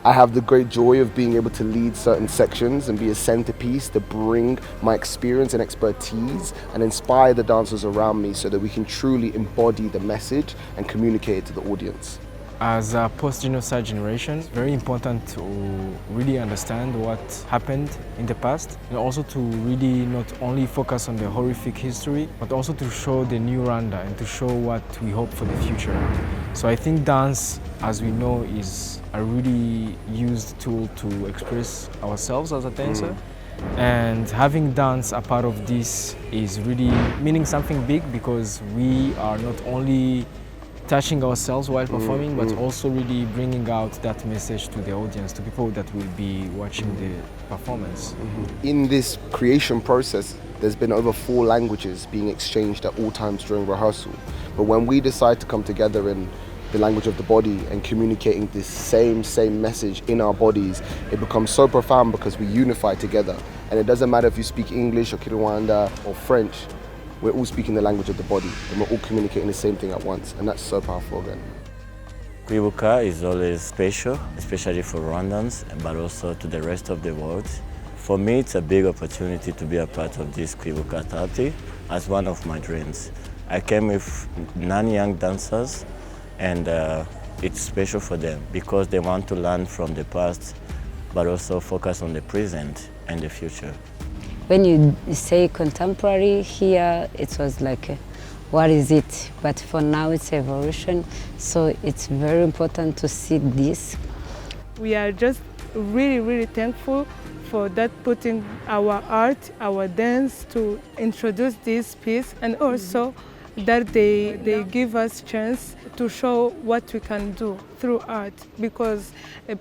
I have the great joy of being able to lead certain sections and be a centerpiece to bring my experience and expertise and inspire the dancers around me so that we can truly embody the message and communicate it to the audience. As a post-genocide generation, it's very important to really understand what happened in the past and also to really not only focus on the horrific history, but also to show the new Rwanda and to show what we hope for the future. So I think dance, as we know, is a really used tool to express ourselves as a dancer. And having dance a part of this is really meaning something big because we are not only touching ourselves while performing, but also really bringing out that message to the audience, to people that will be watching the performance. In this creation process, there's been over 4 languages being exchanged at all times during rehearsal. But when we decide to come together in the language of the body and communicating this same message in our bodies, it becomes so profound because we unify together. And it doesn't matter if you speak English or Kinyarwanda or French, we're all speaking the language of the body and we're all communicating the same thing at once, and that's so powerful again. Kwibuka is always special, especially for Rwandans, but also to the rest of the world. For me, it's a big opportunity to be a part of this Kwibuka 30 as one of my dreams. I came with 9 young dancers, and it's special for them because they want to learn from the past, but also focus on the present and the future. When you say contemporary here, it was like, what is it? But for now it's evolution, so it's very important to see this. We are just really thankful for that, putting our art, our dance to introduce this piece, and also that they give us chance to show what we can do through art, because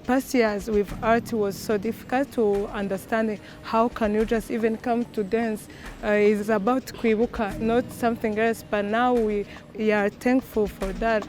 past years with art was so difficult to understand how can you just even come to dance. It's about Kwibuka, not something else, but now we are thankful for that.